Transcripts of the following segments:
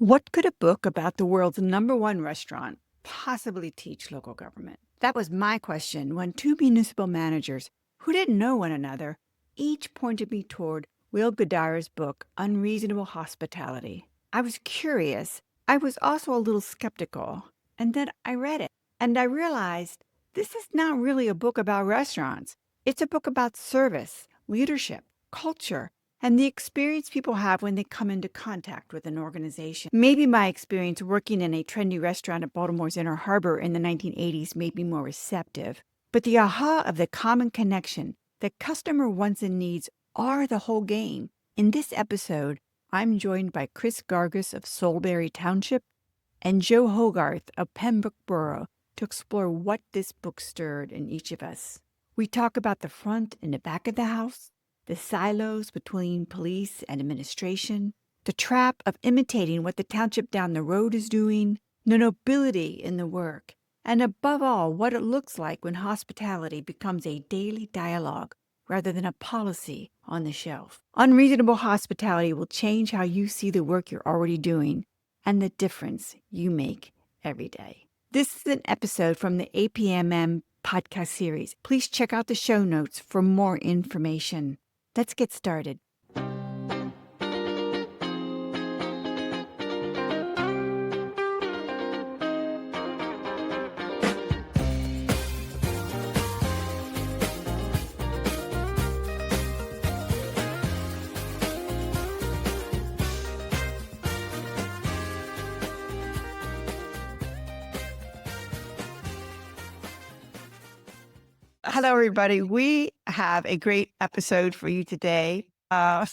What could a book about the world's number one restaurant possibly teach local government? That was my question when two municipal managers who didn't know one another each pointed me toward Will Guidara's book, Unreasonable Hospitality. I was curious. I was also a little skeptical. And then I read it and I realized this is not really a book about restaurants. It's a book about service, leadership, culture, and the experience people have when they come into contact with an organization. Maybe my experience working in a trendy restaurant at Baltimore's Inner Harbor in the 1980s made me more receptive. But the aha of the common connection that customer wants and needs are the whole game. In this episode, I'm joined by Chris Gargus of Soulberry Township and Joe Hogarth of Pembroke Borough to explore what this book stirred in each of us. We talk about the front and the back of the house, the silos between police and administration, the trap of imitating what the township down the road is doing, the nobility in the work, and above all, what it looks like when hospitality becomes a daily dialogue rather than a policy on the shelf. Unreasonable hospitality will change how you see the work you're already doing and the difference you make every day. This is an episode from the APMM podcast series. Please check out the show notes for more information. Let's get started. Hello, everybody. We have a great episode for you today on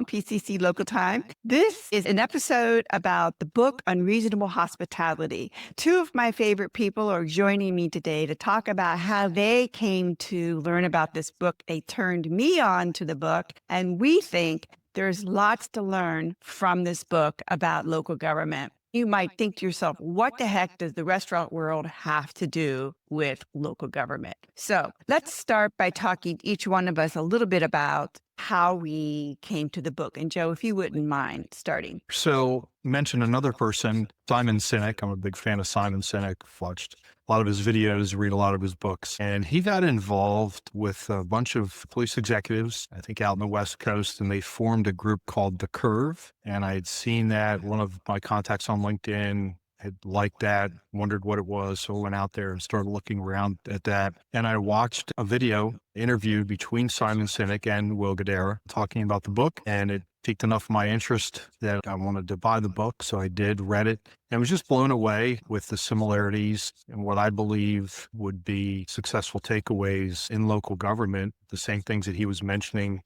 PCC Local Time. This is an episode about the book Unreasonable Hospitality. Two of my favorite people are joining me today to talk about how they came to learn about this book. They turned me on to the book, and we think there's lots to learn from this book about local government. You might think to yourself, what the heck does the restaurant world have to do with local government? So let's start by talking each one of us a little bit about how we came to the book. And Joe, if you wouldn't mind starting. So mention another person, Simon Sinek. I'm a big fan of Simon Sinek. Watched a lot of his videos, read a lot of his books. And he got involved with a bunch of police executives, I think out in the West Coast, and they formed a group called The Curve. And I had seen that. One of my contacts on LinkedIn had liked that, wondered what it was. So I went out there and started looking around at that. And I watched a video interview between Simon Sinek and Will Guidara talking about the book. And it piqued enough of my interest that I wanted to buy the book. So I did, read it, and was just blown away with the similarities and what I believe would be successful takeaways in local government. The same things that he was mentioning,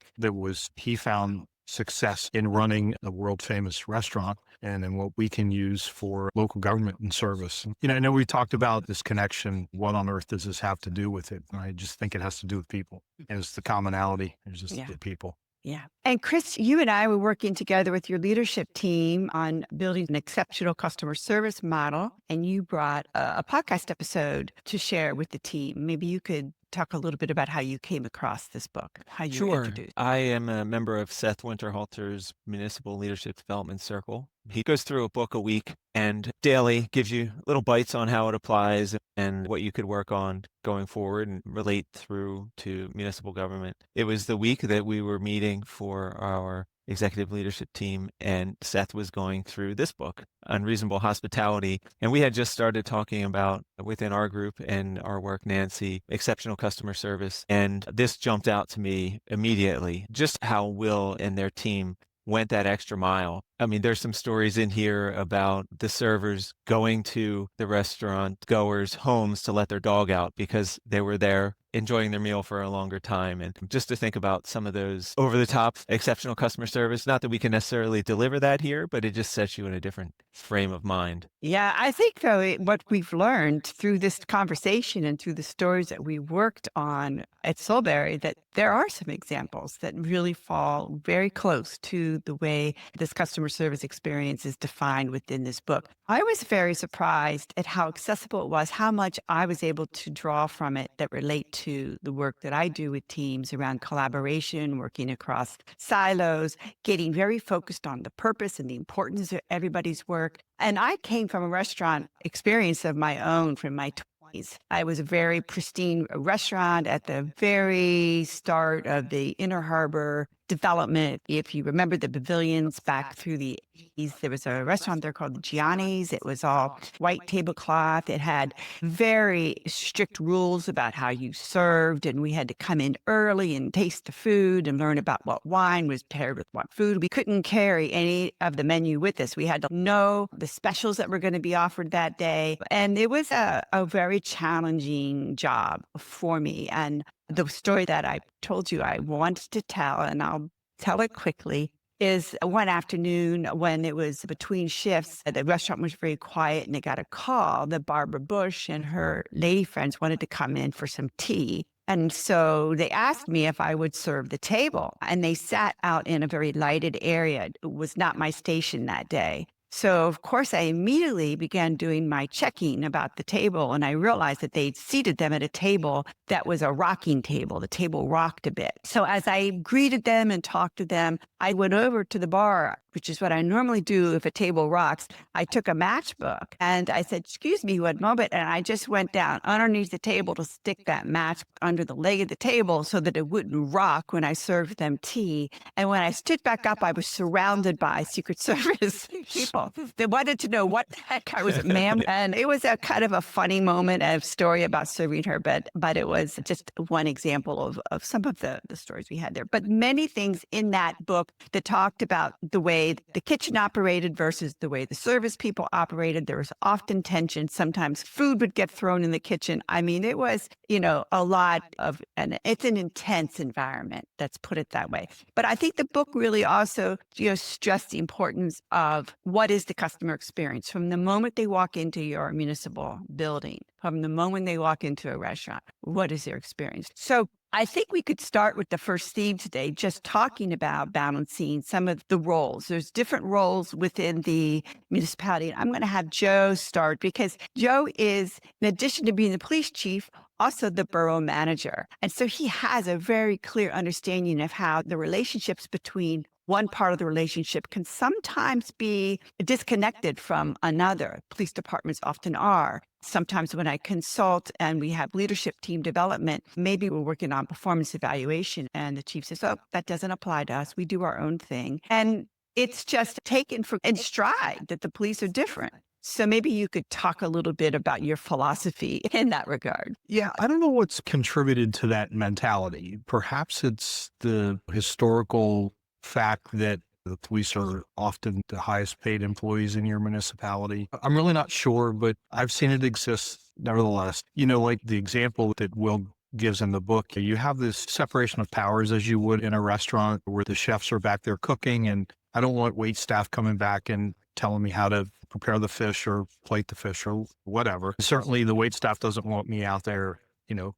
he found success in running a world famous restaurant, and then what we can use for local government and service. I know we talked about this connection. What on earth does this have to do with it? And I just think it has to do with people. And it's the commonality. It's just the people. Yeah. And Chris, you and I were working together with your leadership team on building an exceptional customer service model. And you brought a podcast episode to share with the team. Maybe you could talk a little bit about how you came across this book, how you were Sure. introduced. I am a member of Seth Winterhalter's Municipal Leadership Development Circle. He goes through a book a week and daily gives you little bites on how it applies and what you could work on going forward and relate through to municipal government. It was the week that we were meeting for our executive leadership team, and Seth was going through this book, Unreasonable Hospitality. And we had just started talking about within our group and our work, Nancy, exceptional customer service. And this jumped out to me immediately, just how Will and their team went that extra mile. I mean, there's some stories in here about the servers going to the restaurant goers' homes to let their dog out because they were there enjoying their meal for a longer time. And just to think about some of those over-the-top exceptional customer service, not that we can necessarily deliver that here, but it just sets you in a different frame of mind. Yeah, I think though, what we've learned through this conversation and through the stories that we worked on at Soulberry, that there are some examples that really fall very close to the way this customer service experience is defined within this book. I was very surprised at how accessible it was, how much I was able to draw from it that relate to the work that I do with teams around collaboration, working across silos, getting very focused on the purpose and the importance of everybody's work, work. And I came from a restaurant experience of my own from my 20s. I was a very pristine restaurant at the very start of the Inner Harbor development. If you remember the pavilions back through the 80s, there was a restaurant there called Gianni's. It was all white tablecloth. It had very strict rules about how you served, and we had to come in early and taste the food and learn about what wine was paired with what food. We couldn't carry any of the menu with us. We had to know the specials that were going to be offered that day. And it was a very challenging job for me. And the story that I told you I wanted to tell, and I'll tell it quickly, is one afternoon when it was between shifts, the restaurant was very quiet and they got a call that Barbara Bush and her lady friends wanted to come in for some tea. And so they asked me if I would serve the table, and they sat out in a very lighted area. It was not my station that day. So, of course, I immediately began doing my checking about the table, and I realized that they'd seated them at a table that was a rocking table. The table rocked a bit. So as I greeted them and talked to them, I went over to the bar, which is what I normally do if a table rocks. I took a matchbook and I said, "Excuse me one moment." And I just went down underneath the table to stick that match under the leg of the table so that it wouldn't rock when I served them tea. And when I stood back up, I was surrounded by Secret Service people. They wanted to know what the heck I was, ma'am. And it was a kind of a funny moment of story about serving her, but it was just one example of some of the stories we had there. But many things in that book that talked about the way the kitchen operated versus the way the service people operated. There was often tension. Sometimes food would get thrown in the kitchen. I mean, it was, a lot of, and it's an intense environment. Let's put it that way. But I think the book really also, stressed the importance of what is the customer experience from the moment they walk into your municipal building, from the moment they walk into a restaurant. What is their experience? So I think we could start with the first theme today, just talking about balancing some of the roles. There's different roles within the municipality. I'm going to have Joe start because Joe is, in addition to being the police chief, also the borough manager. And so he has a very clear understanding of how the relationships between one part of the relationship can sometimes be disconnected from another. Police departments often are. Sometimes when I consult and we have leadership team development, maybe we're working on performance evaluation and the chief says, "Oh, that doesn't apply to us. We do our own thing." And it's just taken in stride that the police are different. So maybe you could talk a little bit about your philosophy in that regard. Yeah, I don't know what's contributed to that mentality. Perhaps it's the historical fact that the police are often the highest paid employees in your municipality. I'm really not sure, but I've seen it exist nevertheless. Like the example that Will gives in the book, you have this separation of powers as you would in a restaurant where the chefs are back there cooking, and I don't want wait staff coming back and telling me how to prepare the fish or plate the fish or whatever. Certainly the wait staff doesn't want me out there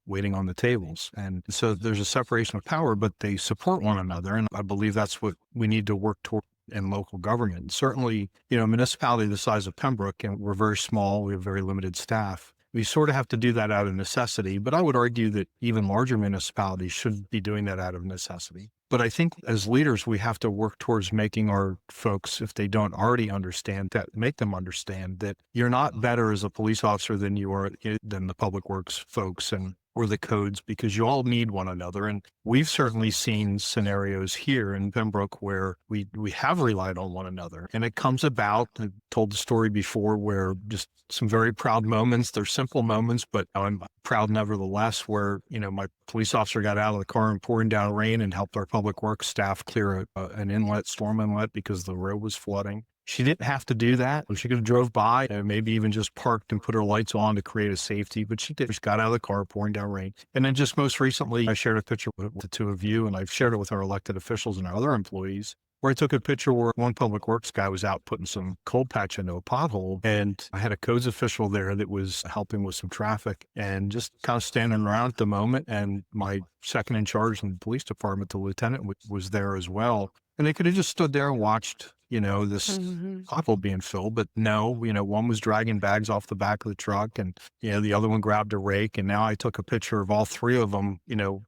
waiting on the tables. And so there's a separation of power, but they support one another. And I believe that's what we need to work toward in local government. Certainly, a municipality the size of Pembroke, and we're very small, we have very limited staff. We sort of have to do that out of necessity, but I would argue that even larger municipalities should be doing that out of necessity. But I think as leaders, we have to work towards making our folks, if they don't already understand that, make them understand that you're not better as a police officer than you are than the public works folks or the codes, because you all need one another. And we've certainly seen scenarios here in Pembroke where we have relied on one another. And it comes about, I told the story before, where just some very proud moments. They're simple moments, but I'm proud nevertheless, where, my police officer got out of the car in pouring down rain and helped our public works staff clear an storm inlet because the road was flooding. She didn't have to do that. She could have drove by and maybe even just parked and put her lights on to create a safety, but she did. She got out of the car pouring down rain. And then just most recently, I shared a picture with the two of you, and I've shared it with our elected officials and our other employees, where I took a picture where one public works guy was out putting some cold patch into a pothole. And I had a codes official there that was helping with some traffic and just kind of standing around at the moment. And my second in charge in the police department, the lieutenant, was there as well. And they could have just stood there and watched this Hmm. pothole being filled. But no, one was dragging bags off the back of the truck, and the other one grabbed a rake. And now I took a picture of all three of them,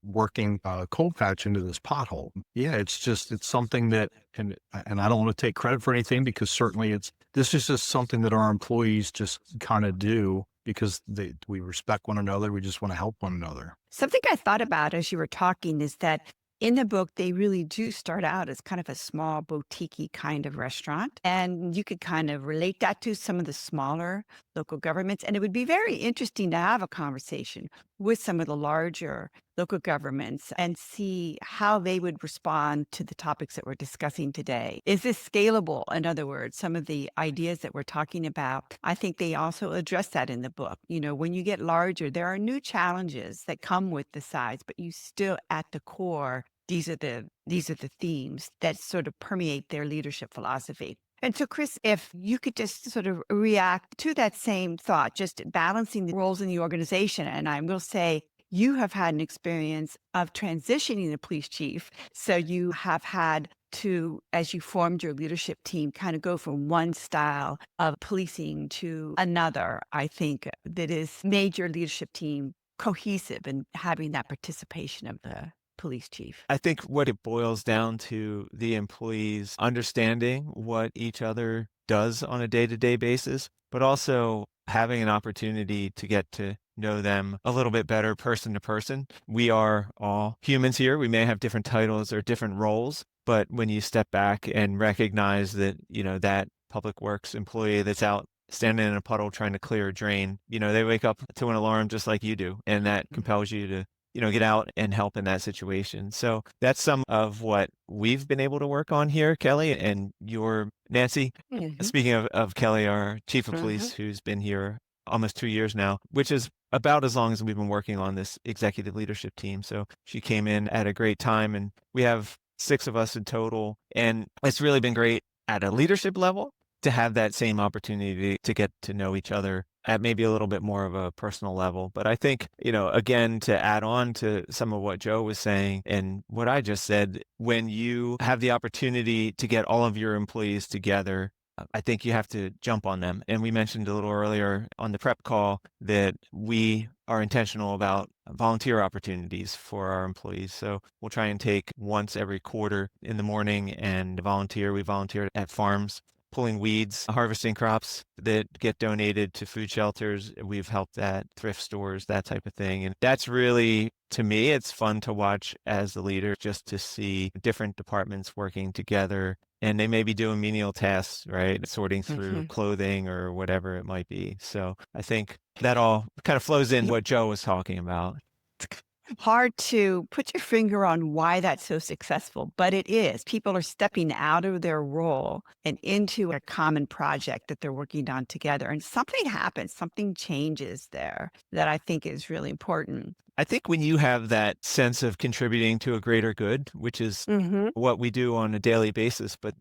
working a cold patch into this pothole. Yeah, it's something that, and I don't want to take credit for anything, because certainly this is just something that our employees just kind of do, because we respect one another. We just want to help one another. Something I thought about as you were talking is that in the book, they really do start out as kind of a small boutique kind of restaurant. And you could kind of relate that to some of the smaller local governments. And it would be very interesting to have a conversation with some of the larger local governments and see how they would respond to the topics that we're discussing today. Is this scalable? In other words, some of the ideas that we're talking about, I think they also address that in the book. When you get larger, there are new challenges that come with the size, but you still at the core, these are the themes that sort of permeate their leadership philosophy. And so, Chris, if you could just sort of react to that same thought, just balancing the roles in the organization. And I will say, you have had an experience of transitioning the police chief. So you have had to, as you formed your leadership team, kind of go from one style of policing to another. I think that has made your leadership team cohesive and having that participation of the police chief. I think what it boils down to, the employees understanding what each other does on a day-to-day basis, but also having an opportunity to get to know them a little bit better person to person. We are all humans here. We may have different titles or different roles, but when you step back and recognize that, that public works employee that's out standing in a puddle trying to clear a drain, they wake up to an alarm just like you do, and that compels you to get out and help in that situation. So that's some of what we've been able to work on here, Kelly, and your Nancy. Mhm. Speaking of Kelly, our chief of Mhm. police, who's been here almost 2 years now, which is about as long as we've been working on this executive leadership team. So she came in at a great time, and we have 6 of us in total. And it's really been great at a leadership level to have that same opportunity to get to know each other at maybe a little bit more of a personal level. But I think, again, to add on to some of what Joe was saying and what I just said, when you have the opportunity to get all of your employees together, I think you have to jump on them. And we mentioned a little earlier on the prep call that we are intentional about volunteer opportunities for our employees. So we'll try and take once every quarter in the morning and volunteer. We volunteer at farms, pulling weeds, harvesting crops that get donated to food shelters. We've helped at thrift stores, that type of thing. And that's really, to me, it's fun to watch as the leader, just to see different departments working together. And they may be doing menial tasks, right? Sorting through Mhm. clothing or whatever it might be. So I think that all kind of flows in what Joe was talking about. Hard to put your finger on why that's so successful, but it is. People are stepping out of their role and into a common project that they're working on together. And something happens, something changes there that I think is really important. I think when you have that sense of contributing to a greater good, which is Hmm. what we do on a daily basis, but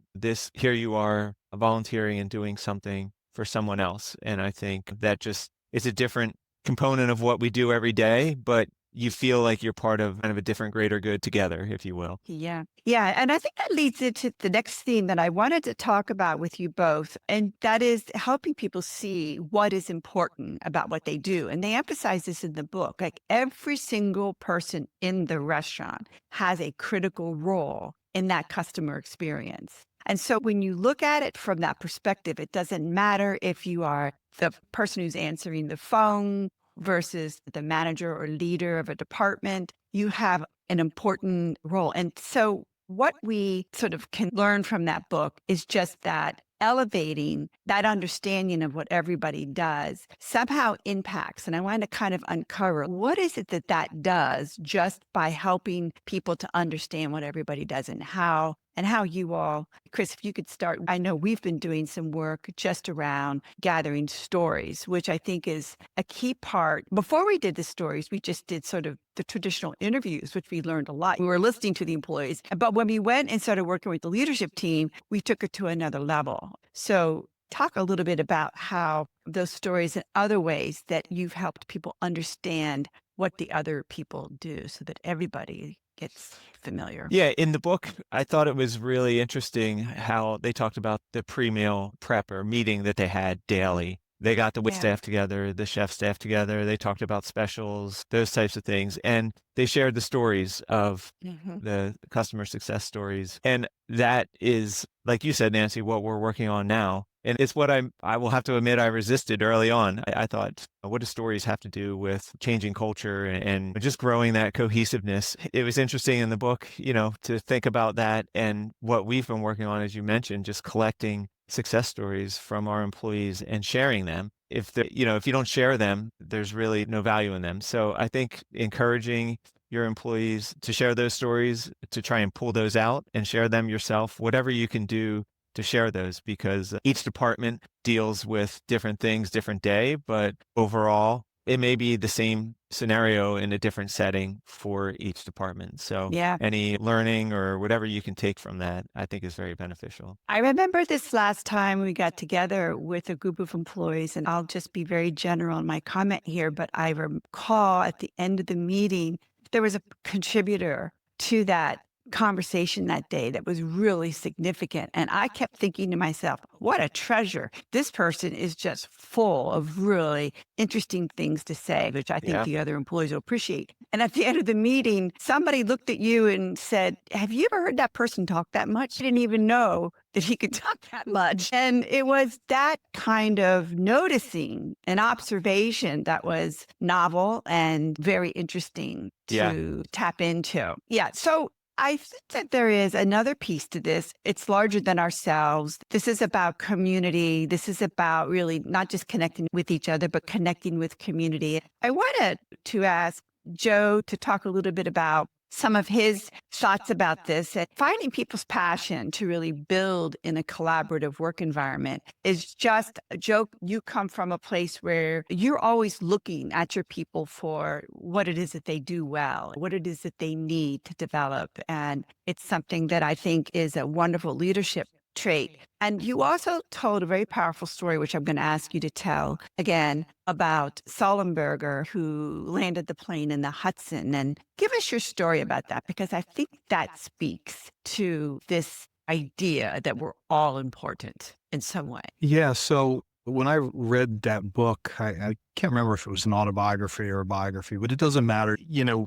here you are volunteering and doing something for someone else. And I think that just is a different component of what we do every day, but you feel like you're part of kind of a different greater good together, if you will. Yeah. Yeah. And I think that leads into the next theme that I wanted to talk about with you both. And that is helping people see what is important about what they do. And they emphasize this in the book. Like every single person in the restaurant has a critical role in that customer experience. And so when you look at it from that perspective, it doesn't matter if you are the person who's answering the phone versus the manager or leader of a department. You have an important role. And so, what we sort of can learn from that book is just that elevating that understanding of what everybody does somehow impacts. And I want to kind of uncover what is it that that does just by helping people to understand what everybody does and how you all, Chris, if you could start. I know we've been doing some work just around gathering stories, which I think is a key part. Before we did the stories, we just did sort of the traditional interviews, which we learned a lot. We were listening to the employees. But when we went and started working with the leadership team, we took it to another level. So talk a little bit about how those stories and other ways that you've helped people understand what the other people do so that everybody gets familiar. Yeah, in the book, I thought it was really interesting how they talked about the pre-meal prep or meeting that they had daily. They got the wait Yeah. staff together, the chef staff together. They talked about specials, those types of things. And they shared the stories of Hmm. the customer success stories. And that is, like you said, Nancy, what we're working on now. And it's what I will have to admit I resisted early on. I thought, what do stories have to do with changing culture and just growing that cohesiveness? It was interesting in the book, to think about that and what we've been working on, as you mentioned, just collecting success stories from our employees and sharing them. If you don't share them, there's really no value in them. So I think encouraging your employees to share those stories, to try and pull those out and share them yourself, whatever you can do to share those, because each department deals with different things, different day, but overall, it may be the same scenario in a different setting for each department. So Yeah. any learning or whatever you can take from that, I think is very beneficial. I remember this last time we got together with a group of employees, and I'll just be very general in my comment here, but I recall at the end of the meeting, there was a contributor to that conversation that day that was really significant. And I kept thinking to myself, what a treasure. This person is just full of really interesting things to say, which I think Yeah. the other employees will appreciate. And at the end of the meeting, somebody looked at you and said, have you ever heard that person talk that much? I didn't even know that he could talk that much. And it was that kind of noticing an observation that was novel and very interesting Yeah. to tap into. Yeah. So I think that there is another piece to this. It's larger than ourselves. This is about community. This is about really not just connecting with each other, but connecting with community. I wanted to ask Joe to talk a little bit about some of his thoughts about this and finding people's passion to really build in a collaborative work environment is just Joe, you come from a place where you're always looking at your people for what it is that they do well, what it is that they need to develop. And it's something that I think is a wonderful leadership trait. And you also told a very powerful story, which I'm going to ask you to tell again about Sullenberger, who landed the plane in the Hudson. And give us your story about that, because I think that speaks to this idea that we're all important in some way. Yeah. So when I read that book, I can't remember if it was an autobiography or a biography, but it doesn't matter.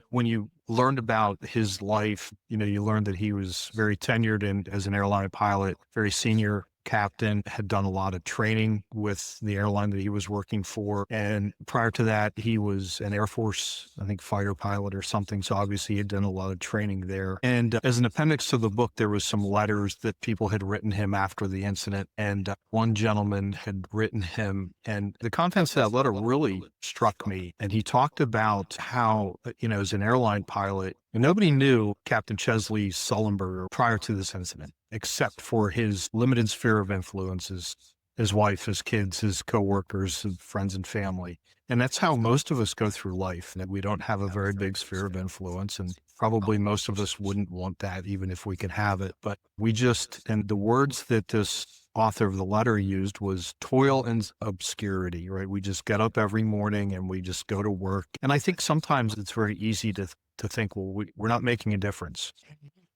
When you learned about his life, you learned that he was very tenured and as an airline pilot, very senior captain, had done a lot of training with the airline that he was working for. And prior to that, he was an Air Force, I think, fighter pilot or something. So obviously he had done a lot of training there. And as an appendix to the book, there was some letters that people had written him after the incident. And one gentleman had written him, and the contents of that letter really struck me. And he talked about how, as an airline pilot, and nobody knew Captain Chesley Sullenberger prior to this incident, except for his limited sphere of influences, his wife, his kids, his coworkers, his friends and family. And that's how most of us go through life, that we don't have a very big sphere of influence. And probably most of us wouldn't want that, even if we could have it. But and the words that this author of the letter used was toil and obscurity, right? We just get up every morning and we just go to work. And I think sometimes it's very easy to think, well, we're not making a difference.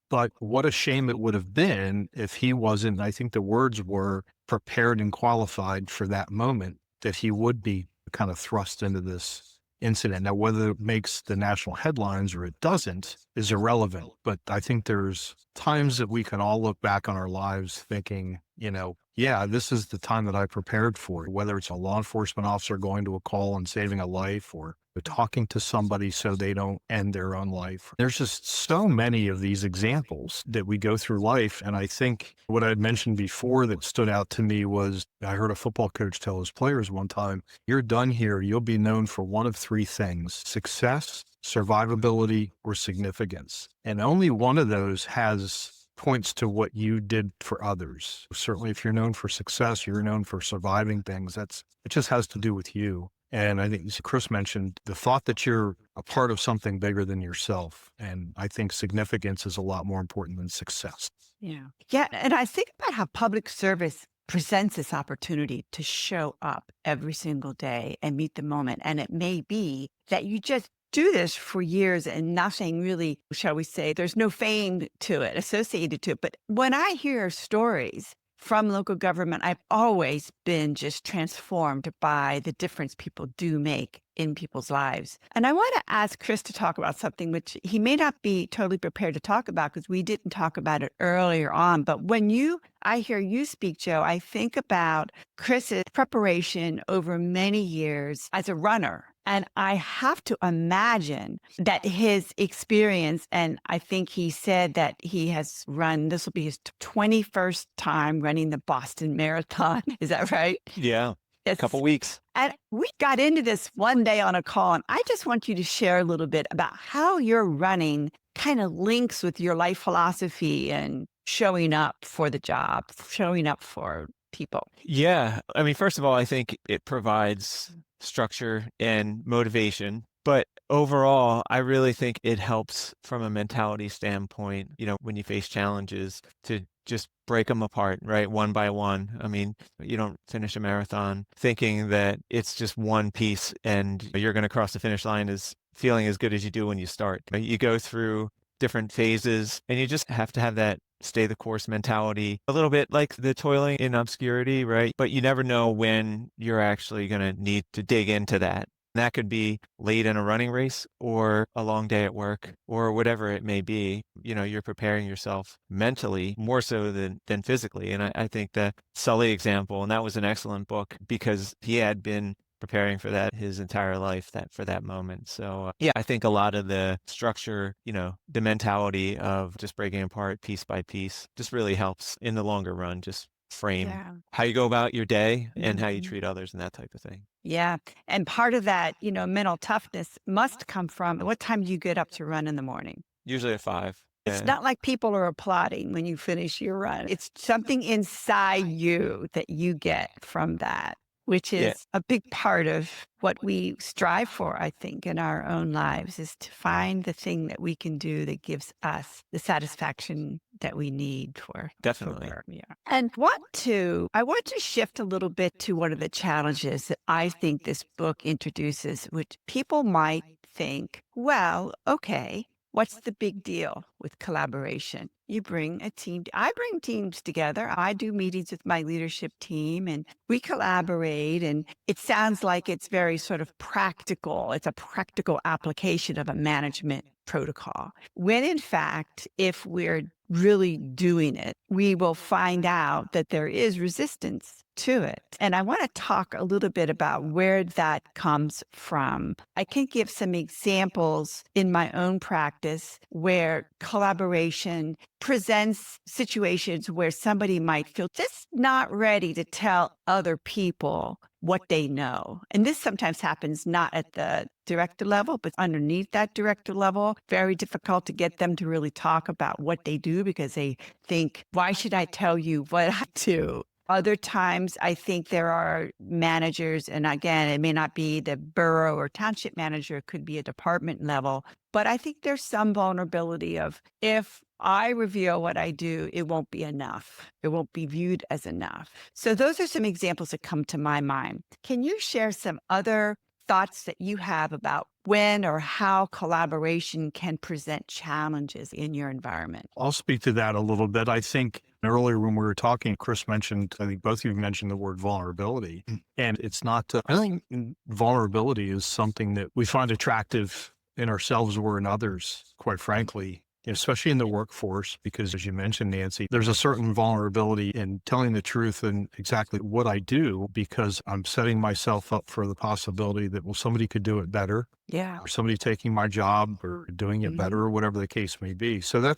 But what a shame it would have been if he wasn't, I think the words were, prepared and qualified for that moment, that he would be kind of thrust into this incident. Now, whether it makes the national headlines or it doesn't is irrelevant. But I think there's times that we can all look back on our lives thinking, yeah, this is the time that I prepared for, whether it's a law enforcement officer going to a call and saving a life, or talking to somebody so they don't end their own life. There's just so many of these examples that we go through life. And I think what I had mentioned before that stood out to me was, I heard a football coach tell his players one time, you're done here, you'll be known for one of three things: success, survivability, or significance. And only one of those points to what you did for others. Certainly if you're known for success, you're known for surviving things. It just has to do with you. And I think, as Chris mentioned, the thought that you're a part of something bigger than yourself. And I think significance is a lot more important than success. Yeah. Yeah. And I think about how public service presents this opportunity to show up every single day and meet the moment. And it may be that you just do this for years and nothing really, shall we say, there's no fame to it, associated to it. But when I hear stories from local government, I've always been just transformed by the difference people do make in people's lives. And I want to ask Chris to talk about something which he may not be totally prepared to talk about because we didn't talk about it earlier on. But when I hear you speak, Joe, I think about Chris's preparation over many years as a runner. And I have to imagine that his experience, and I think he said that he has run, this will be his 21st time running the Boston Marathon. Is that right? Yeah. A It's, couple weeks. and we got into this one day on a call, and I just want you to share a little bit about how your running kind of links with your life philosophy and showing up for the job, showing up for people. Yeah. I mean, first of all, I think it provides structure and motivation. But overall, I really think it helps from a mentality standpoint, when you face challenges to just break them apart, right? One by one. I mean, you don't finish a marathon thinking that it's just one piece and you're going to cross the finish line as feeling as good as you do when you start. You go through different phases and you just have to have that stay the course mentality, a little bit like the toiling in obscurity, right? But you never know when you're actually going to need to dig into that. That could be late in a running race or a long day at work or whatever it may be. You're preparing yourself mentally more so than physically. And I think the Sully example, and that was an excellent book because he had been preparing for that his entire life, for that moment. So yeah, I think a lot of the structure, the mentality of just breaking apart piece by piece just really helps in the longer run, just frame Yeah. how you go about your day and how you Mhm. treat others and that type of thing. Yeah. And part of that, mental toughness must come from what time do you get up to run in the morning? Usually at 5. It's Yeah. not like people are applauding when you finish your run. It's something inside you that you get from that, which Yeah, is a big part of what we strive for, I think, in our own lives is to find the thing that we can do that gives us the satisfaction that we need for definitely. where we are. And I want to shift a little bit to one of the challenges that I think this book introduces, which people might think, well, okay, what's the big deal with collaboration? You bring a team. I bring teams together. I do meetings with my leadership team and we collaborate. And it sounds like it's very sort of practical. It's a practical application of a management protocol. When in fact, if we're really doing it, we will find out that there is resistance to it. And I want to talk a little bit about where that comes from. I can give some examples in my own practice where collaboration presents situations where somebody might feel just not ready to tell other people what they know. And this sometimes happens not at the director level, but underneath that director level. Very difficult to get them to really talk about what they do because they think, why should I tell you what I do? Other times, I think there are managers, and again, it may not be the borough or township manager, it could be a department level, but I think there's some vulnerability of if I reveal what I do, it won't be enough. It won't be viewed as enough. So those are some examples that come to my mind. Can you share some other thoughts that you have about when or how collaboration can present challenges in your environment? I'll speak to that a little bit. I think earlier when we were talking, Chris mentioned, I think both of you mentioned the word vulnerability. And it's not, I think vulnerability is something that we find attractive in ourselves or in others, quite frankly, especially in the workforce, because as you mentioned, Nancy, there's a certain vulnerability in telling the truth and exactly what I do, because I'm setting myself up for the possibility that, well, somebody could do it better, Yeah. or somebody taking my job or doing it better, or whatever the case may be. So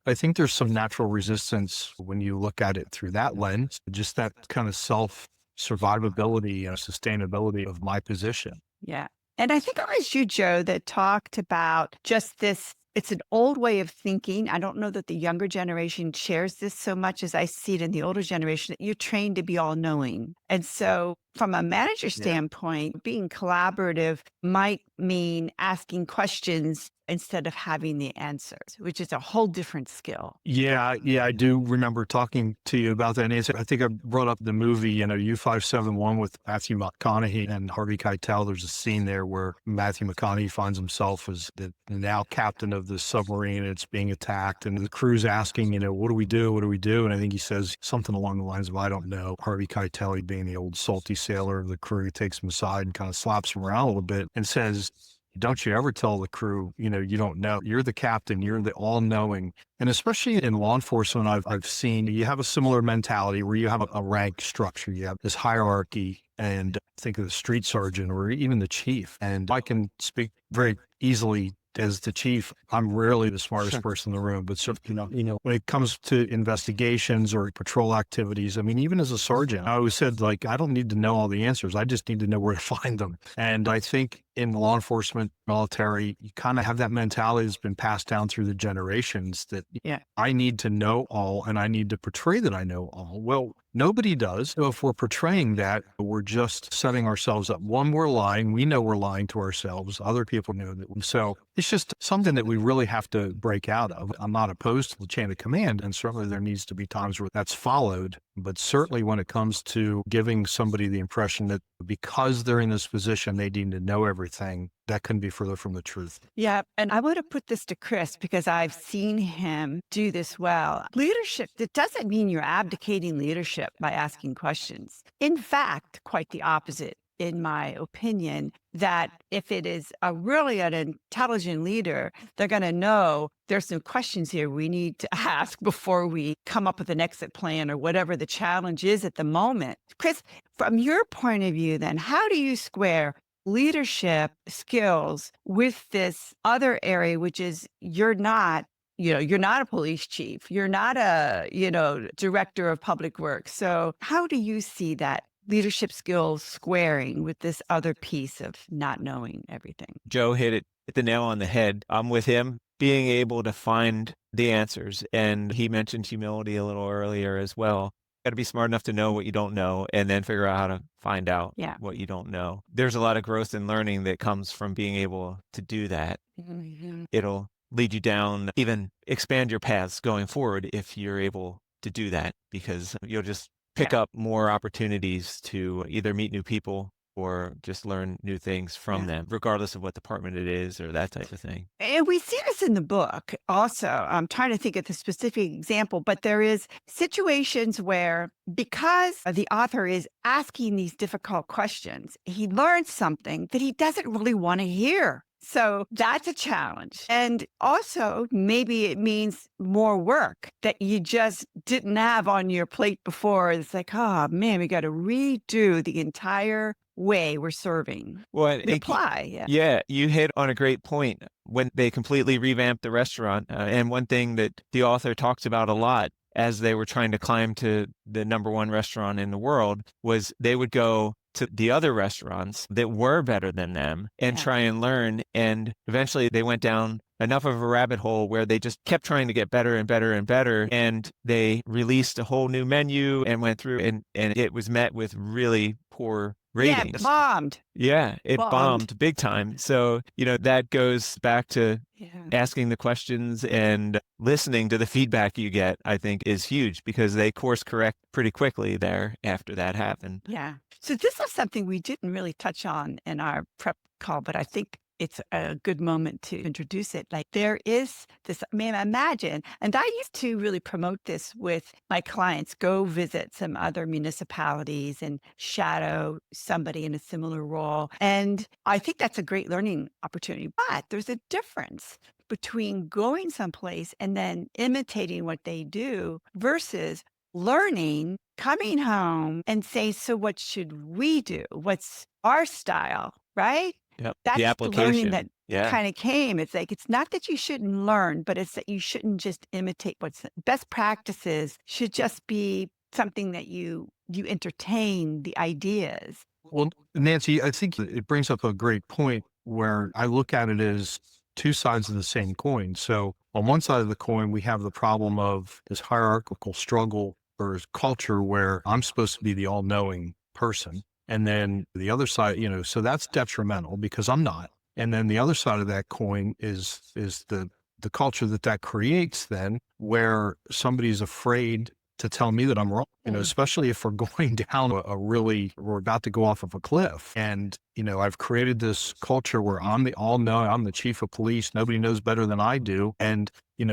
I think there's some natural resistance when you look at it through that lens, just that kind of self survivability and sustainability of my position. Yeah. And I think it was you, Joe, that talked about just this. It's an old way of thinking. I don't know that the younger generation shares this so much as I see it in the older generation, that you're trained to be all knowing. And so, from a manager standpoint, being collaborative might mean asking questions instead of having the answers, which is a whole different skill. Yeah, I do remember talking to you about that. And I think I brought up the movie, U-571 with Matthew McConaughey and Harvey Keitel. There's a scene there where Matthew McConaughey finds himself as the now captain of the submarine, and it's being attacked. And the crew's asking, what do we do? What do we do? And I think he says something along the lines of, I don't know. Harvey Keitel, being the old salty sailor of the crew, takes him aside and kind of slaps him around a little bit and says, don't you ever tell the crew, you don't know. You're the captain. You're the all-knowing. And especially in law enforcement, I've seen you have a similar mentality where you have a rank structure. You have this hierarchy, and think of the street sergeant or even the chief. And I can speak very easily as the chief. I'm rarely the smartest person in the room, but when it comes to investigations or patrol activities, I mean, even as a sergeant, I always said, I don't need to know all the answers. I just need to know where to find them. And I think in law enforcement, military, you kind of have that mentality that's been passed down through the generations that I need to know all and I need to portray that I know all. Well, nobody does. So if we're portraying that, we're just setting ourselves up. One, we're lying. We know we're lying to ourselves. Other people know that. So it's just something that we really have to break out of. I'm not opposed to the chain of command, and certainly there needs to be times where that's followed. But certainly when it comes to giving somebody the impression that because they're in this position, they need to know everything, that couldn't be further from the truth. Yeah. And I would have put this to Chris because I've seen him do this well. Leadership, it doesn't mean you're abdicating leadership by asking questions. In fact, quite the opposite. In my opinion, that if it is really an intelligent leader, they're going to know there's some questions here we need to ask before we come up with an exit plan or whatever the challenge is at the moment. Chris, from your point of view, then, how do you square leadership skills with this other area, which is you're not a police chief, you're not a, director of public works. So how do you see that leadership skills squaring with this other piece of not knowing everything? Joe hit the nail on the head. I'm with him, being able to find the answers. And he mentioned humility a little earlier as well. Got to be smart enough to know what you don't know and then figure out how to find out what you don't know. There's a lot of growth and learning that comes from being able to do that. Mhm. It'll lead you down, even expand your paths going forward if you're able to do that, because you'll just pick up more opportunities to either meet new people or just learn new things from them, regardless of what department it is or that type of thing. And we see this in the book also. I'm trying to think of the specific example, but there is situations where because the author is asking these difficult questions, he learns something that he doesn't really want to hear. So that's a challenge. And also, maybe it means more work that you just didn't have on your plate before. It's like, oh man, we got to redo the entire way we're serving. Well, Apply. you hit on a great point when they completely revamped the restaurant. And one thing that the author talks about a lot as they were trying to climb to the #1 restaurant in the world was they would go to the other restaurants that were better than them and try and learn. And eventually they went down enough of a rabbit hole where they just kept trying to get better and better and better. And they released a whole new menu and went through and it was met with really poor ratings. Yeah, bombed. Yeah, it bombed big time. So, that goes back to asking the questions and listening to the feedback you get, I think is huge because they course correct pretty quickly there after that happened. Yeah. So this is something we didn't really touch on in our prep call, but I think it's a good moment to introduce it. Like there is this, imagine, and I used to really promote this with my clients, go visit some other municipalities and shadow somebody in a similar role. And I think that's a great learning opportunity. But there's a difference between going someplace and then imitating what they do versus learning, coming home and say, so what should we do? What's our style? Right? Yep. That's the the learning application. that kind of came. It's like, it's not that you shouldn't learn, but it's that you shouldn't just imitate what's best practices should just be something that you entertain the ideas. Well, Nancy, I think it brings up a great point where I look at it as two sides of the same coin. So on one side of the coin, we have the problem of this hierarchical struggle or culture where I'm supposed to be the all-knowing person. And then the other side, so that's detrimental because I'm not. And then the other side of that coin is the culture that creates then where somebody's afraid to tell me that I'm wrong, especially if we're going down we're about to go off of a cliff. And, I've created this culture where I'm I'm the chief of police. Nobody knows better than I do. And,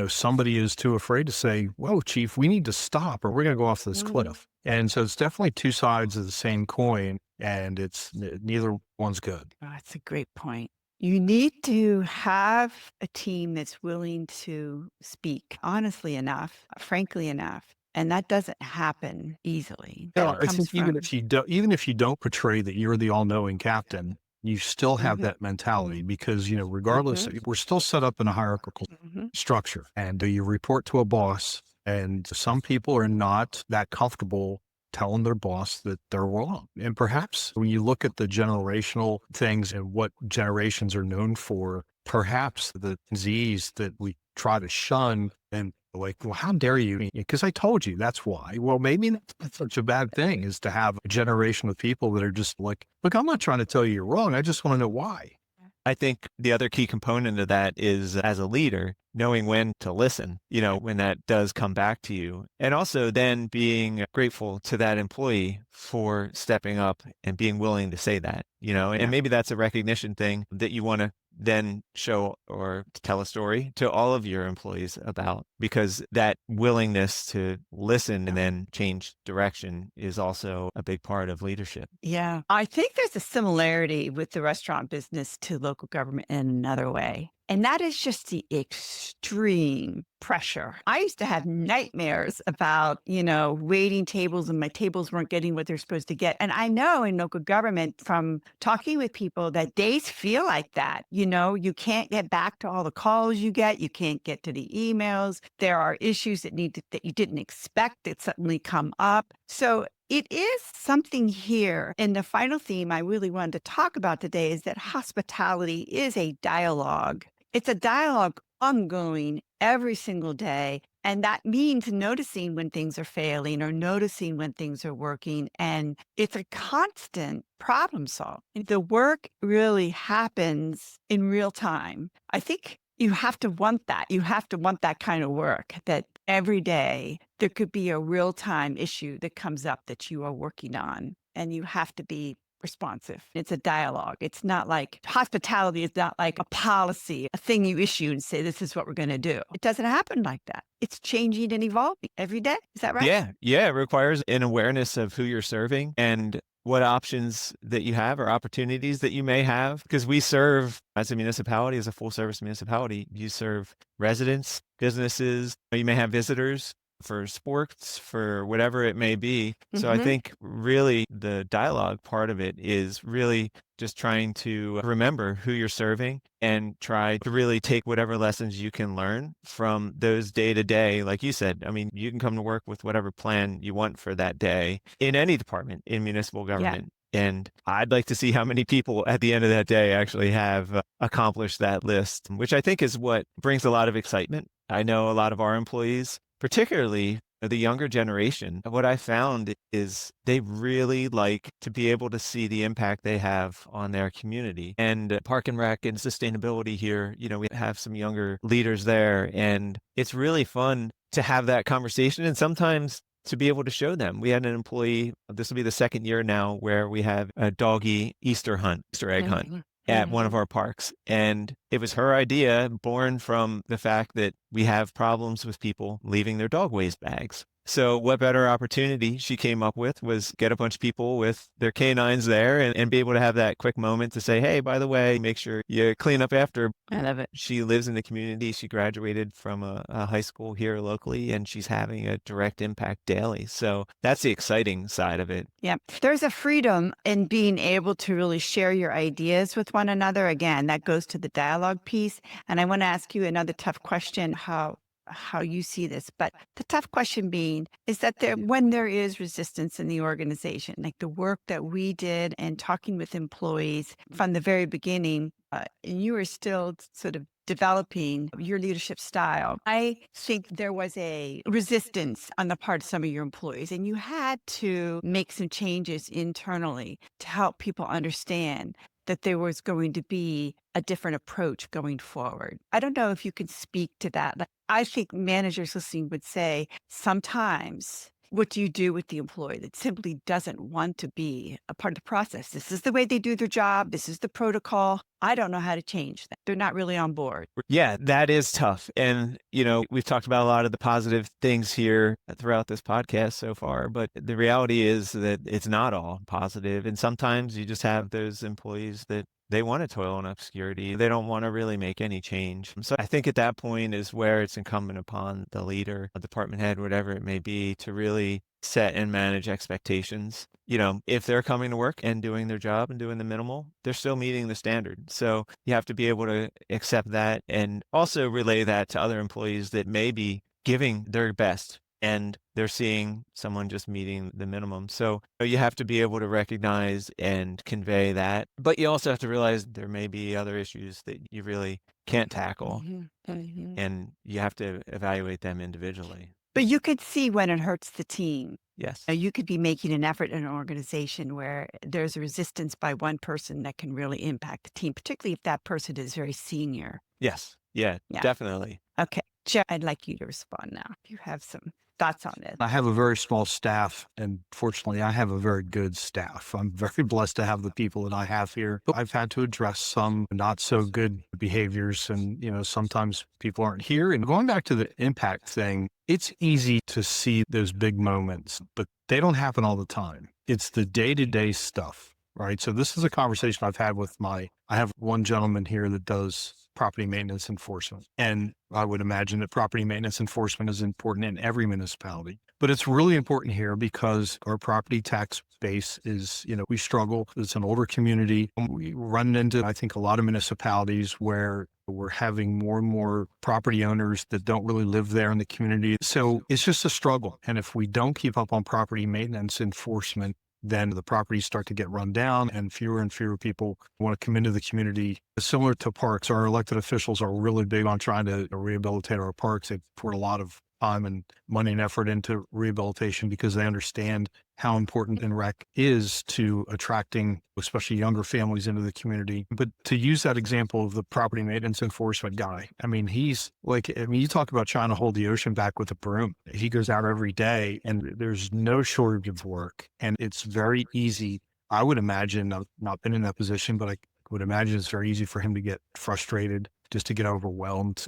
somebody is too afraid to say, whoa, chief, we need to stop or we're going to go off this cliff. And so it's definitely two sides of the same coin and neither one's good. Oh, that's a great point. You need to have a team that's willing to speak honestly enough, frankly enough. And that doesn't happen easily. Yeah, That I comes think even from, if you don't portray that you're the all-knowing captain, you still have Mhm, that mentality because, regardless, we're still set up in a hierarchical mhm. structure. And do you report to a boss? And some people are not that comfortable telling their boss that they're wrong. And perhaps when you look at the generational things and what generations are known for, perhaps the Z's that we try to shun and like, well, how dare you? Because I told you that's why. Well, maybe that's not such a bad thing is to have a generation of people that are just like, look, I'm not trying to tell you you're wrong. I just want to know why. I think the other key component of that is as a leader, knowing when to listen, when that does come back to you. And also then being grateful to that employee for stepping up and being willing to say that, Yeah. and maybe that's a recognition thing that you want to then show or tell a story to all of your employees about, because that willingness to listen and then change direction is also a big part of leadership. Yeah. I think there's a similarity with the restaurant business to local government in another way. And that is just the extreme pressure. I used to have nightmares about, waiting tables and my tables weren't getting what they're supposed to get. And I know in local government from talking with people that days feel like that. You can't get back to all the calls you get. You can't get to the emails. There are issues that that you didn't expect that suddenly come up. So it is something here. And the final theme I really wanted to talk about today is that hospitality is a dialogue. It's a dialogue ongoing every single day. And that means noticing when things are failing or noticing when things are working. And it's a constant problem solve. The work really happens in real time. I think you have to want that. You have to want that kind of work that every day there could be a real time issue that comes up that you are working on, and you have to be responsive. It's a dialogue. It's not like hospitality is not like a policy, a thing you issue and say, this is what we're going to do. It doesn't happen like that. It's changing and evolving every day. Is that right? Yeah. Yeah. It requires an awareness of who you're serving and what options that you have or opportunities that you may have. Because we serve as a municipality, as a full service municipality, you serve residents, businesses, you may have visitors for sports, for whatever it may be. So I think really the dialogue part of it is really just trying to remember who you're serving and try to really take whatever lessons you can learn from those day to day. Like you said, I mean, you can come to work with whatever plan you want for that day in any department in municipal government. And I'd like to see how many people at the end of that day actually have accomplished that list, which I think is what brings a lot of excitement. I know a lot of our employees, particularly the younger generation, what I found is they really like to be able to see the impact they have on their community. And Park and Rec and sustainability here, we have some younger leaders there, and it's really fun to have that conversation and sometimes to be able to show them. We had an employee, this will be the second year now, where we have a doggy Easter egg hunt at one of our parks. And it was her idea, born from the fact that we have problems with people leaving their dog waste bags. So what better opportunity she came up with was get a bunch of people with their canines there and be able to have that quick moment to say, hey, by the way, make sure you clean up after. I love it. She lives in the community. She graduated from a high school here locally, and she's having a direct impact daily. So that's the exciting side of it. Yeah. There's a freedom in being able to really share your ideas with one another. Again, that goes to the dialogue piece. And I want to ask you another tough question, how you see this. But the tough question being is that when there is resistance in the organization, like the work that we did and talking with employees from the very beginning, and you were still sort of developing your leadership style, I think there was a resistance on the part of some of your employees, and you had to make some changes internally to help people understand that there was going to be a different approach going forward. I don't know if you can speak to that. Like, I think managers listening would say sometimes, what do you do with the employee that simply doesn't want to be a part of the process? This is the way they do their job. This is the protocol. I don't know how to change that. They're not really on board. Yeah, that is tough. And, we've talked about a lot of the positive things here throughout this podcast so far, but the reality is that it's not all positive. And sometimes you just have those employees that they want to toil in obscurity. They don't want to really make any change. So I think at that point is where it's incumbent upon the leader, a department head, whatever it may be, to really set and manage expectations. If they're coming to work and doing their job and doing the minimal, they're still meeting the standard. So you have to be able to accept that and also relay that to other employees that may be giving their best and they're seeing someone just meeting the minimum. So you have to be able to recognize and convey that. But you also have to realize there may be other issues that you really can't tackle, and you have to evaluate them individually. But you could see when it hurts the team. Yes. You could be making an effort in an organization where there's a resistance by one person that can really impact the team, particularly if that person is very senior. Yes. Yeah, Yeah. definitely. Okay. Jeff, I'd like you to respond now. If you have some thoughts on this. I have a very small staff, and fortunately, I have a very good staff. I'm very blessed to have the people that I have here. I've had to address some not so good behaviors, and sometimes people aren't here. And going back to the impact thing, it's easy to see those big moments, but they don't happen all the time. It's the day-to-day stuff, right? So this is a conversation I've had with I have one gentleman here that does property maintenance enforcement. And I would imagine that property maintenance enforcement is important in every municipality. But it's really important here because our property tax base is, we struggle. It's an older community. We run into, I think, a lot of municipalities where we're having more and more property owners that don't really live there in the community. So it's just a struggle. And if we don't keep up on property maintenance enforcement, then the properties start to get run down and fewer people want to come into the community. Similar to parks, our elected officials are really big on trying to rehabilitate our parks. They pour a lot of time and money and effort into rehabilitation because they understand how important rec is to attracting, especially younger families into the community. But to use that example of the property maintenance enforcement guy, you talk about trying to hold the ocean back with a broom. He goes out every day and there's no shortage of work. And it's very easy. I would imagine, I've not been in that position, but I would imagine it's very easy for him to get frustrated, just to get overwhelmed.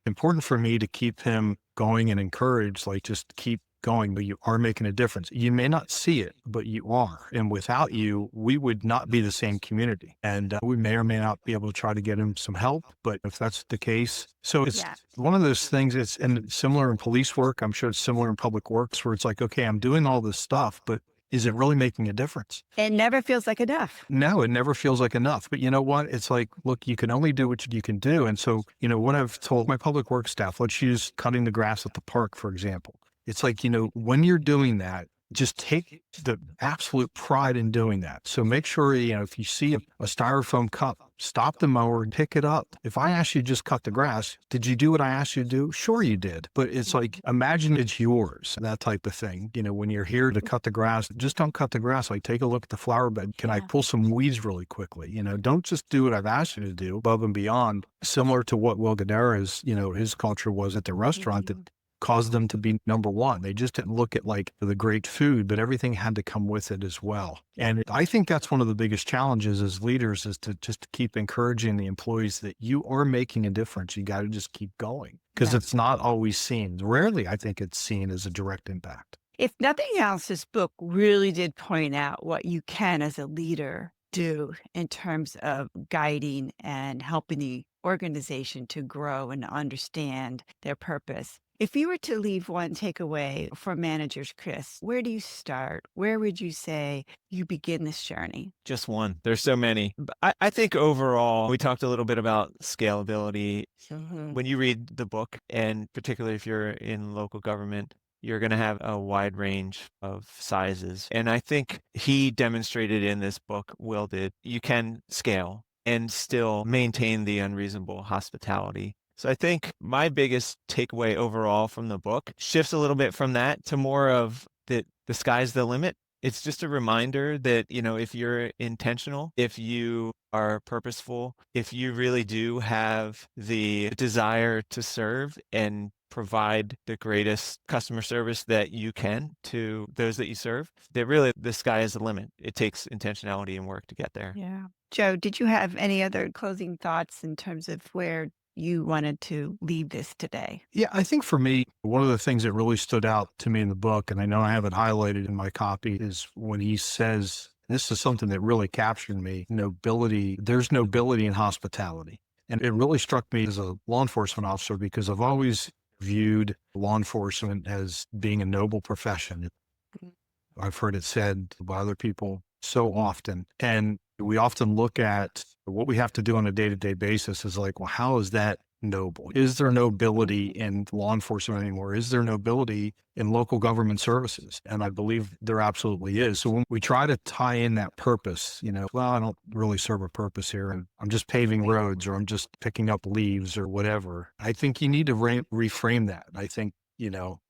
Important for me to keep him going and encourage, just keep going, but you are making a difference. You may not see it, but you are. And without you, we would not be the same community. And we may or may not be able to try to get him some help, but if that's the case, so it's one of those things. It's similar in police work. I'm sure it's similar in public works where it's like, okay, I'm doing all this stuff, but is it really making a difference? It never feels like enough. No, it never feels like enough. But you know what? It's like, look, you can only do what you can do. And so, what I've told my public works staff, let's use cutting the grass at the park, for example. It's like, when you're doing that, just take the absolute pride in doing that. So make sure, if you see a styrofoam cup, stop the mower and pick it up. If I asked you to just cut the grass, did you do what I asked you to do? Sure you did. But it's like, imagine it's yours, that type of thing. When you're here to cut the grass, just don't cut the grass. Like, take a look at the flower bed. Can I pull some weeds really quickly? Don't just do what I've asked you to do above and beyond, similar to what Will Guidara's, his culture was at the restaurant that caused them to be number one. They just didn't look at the great food, but everything had to come with it as well. And I think that's one of the biggest challenges as leaders is to just keep encouraging the employees that you are making a difference. You got to just keep going because it's not always seen. Rarely, I think it's seen as a direct impact. If nothing else, this book really did point out what you can as a leader do in terms of guiding and helping the organization to grow and understand their purpose. If you were to leave one takeaway for managers, Chris, where do you start? Where would you say you begin this journey? Just one. There's so many. But I think overall, we talked a little bit about scalability. When you read the book, and particularly if you're in local government, you're going to have a wide range of sizes. And I think he demonstrated in this book, Will did, you can scale. and still maintain the unreasonable hospitality. So I think my biggest takeaway overall from the book shifts a little bit from that to more of that the sky's the limit. It's just a reminder that, if you're intentional, if you are purposeful, if you really do have the desire to serve and provide the greatest customer service that you can to those that you serve, that really the sky is the limit. It takes intentionality and work to get there. Yeah. Joe, did you have any other closing thoughts in terms of where you wanted to leave this today? Yeah, I think for me, one of the things that really stood out to me in the book, and I know I have it highlighted in my copy, is when he says, this is something that really captured me, nobility, there's nobility in hospitality. And it really struck me as a law enforcement officer because I've always viewed law enforcement as being a noble profession. Mm. I've heard it said by other people so often. And we often look at what we have to do on a day-to-day basis is like, well, how is that noble? Is there nobility in law enforcement anymore? Is there nobility in local government services? And I believe there absolutely is. So when we try to tie in that purpose, well, I don't really serve a purpose here and I'm just paving roads or I'm just picking up leaves or whatever. I think you need to reframe that. I think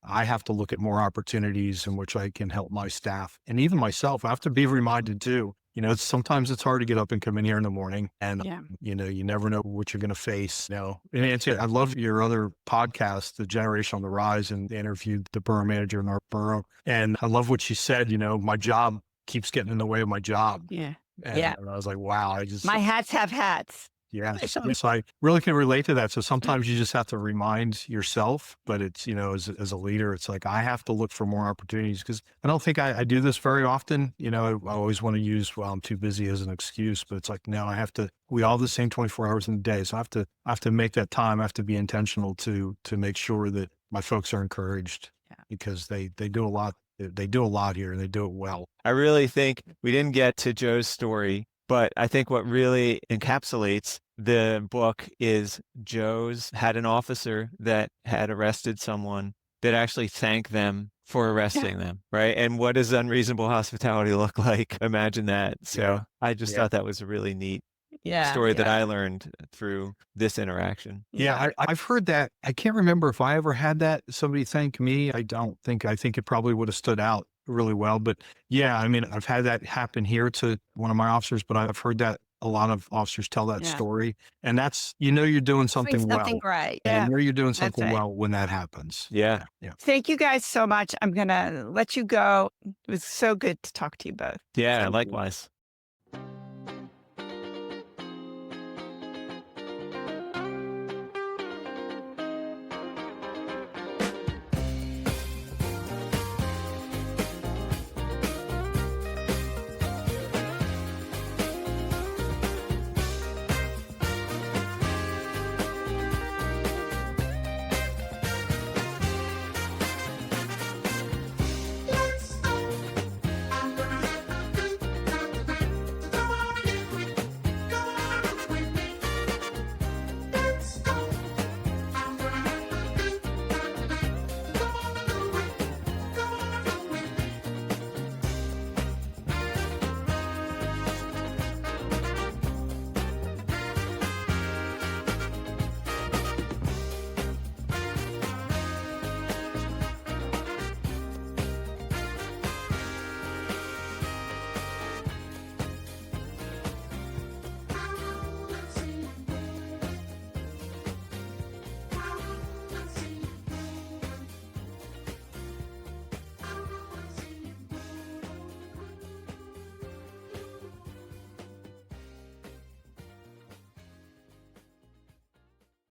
I have to look at more opportunities in which I can help my staff and even myself. I have to be reminded too. Sometimes it's hard to get up and come in here in the morning and, Yeah. you never know what you're going to face. And I love your other podcast, The Generation on the Rise, and they interviewed the borough manager in our borough. And I love what she said, my job keeps getting in the way of my job. Yeah. And Yeah. I was like, wow, My hats have hats. yeah. So I really can relate to that. So sometimes you just have to remind yourself, but it's, as a leader, it's like, I have to look for more opportunities because I don't think I do this very often. I always want to use, well, I'm too busy as an excuse, but it's like, no, we all have the same 24 hours in a day. So I have to make that time. I have to be intentional to make sure that my folks are encouraged because they do a lot. They do a lot here and they do it well. I really think we didn't get to Joe's story, but I think what really encapsulates the book is Joe's had an officer that had arrested someone that actually thanked them for arresting them, right? And what does unreasonable hospitality look like? Imagine that. So I just thought that was a really neat story that I learned through this interaction. Yeah, I've heard that. I can't remember if I ever had that. Somebody thank me. I think it probably would have stood out really well. But yeah, I mean, I've had that happen here to one of my officers, but I've heard that a lot of officers tell that story. And that's, you're doing something well. Something right. And Yeah. you're doing something right. well when that happens. Yeah. Yeah. Thank you guys so much. I'm going to let you go. It was so good to talk to you both. Yeah, likewise.